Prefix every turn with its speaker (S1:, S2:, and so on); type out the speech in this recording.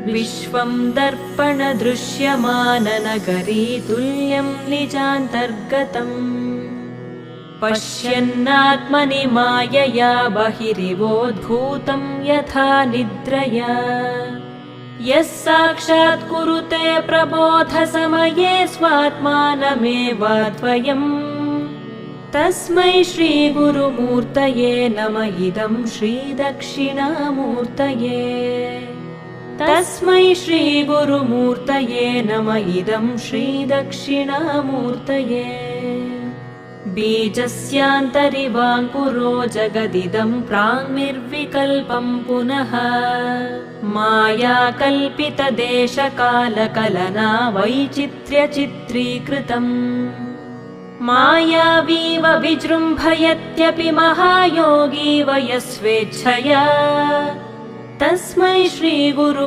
S1: विश्वं दर्पणदृश्यमाननगरी तुल्यं निजान्तर्गतम् पश्यन्नात्मनि मायया बहिरिवोद्भूतं यथा निद्रया यः साक्षात् कुरुते प्रबोधसमये स्वात्मानमेवाद्वयम् तस्मै श्रीगुरुमूर्तये नमः इदं श्रीदक्षिणामूर्तये तस्मै श्रीगुरुमूर्तये नमः इदं श्रीदक्षिणामूर्तये बीजस्यान्तरिवाङ्कुरो जगदिदं प्राङ्निर्विकल्पं पुनः मायाकल्पितदेशकालकलना वैचित्र्यचित्रीकृतम् मायावीव विजृम्भयत्यपि महायोगी वयस्वेच्छया तस्मै श्रीगुरु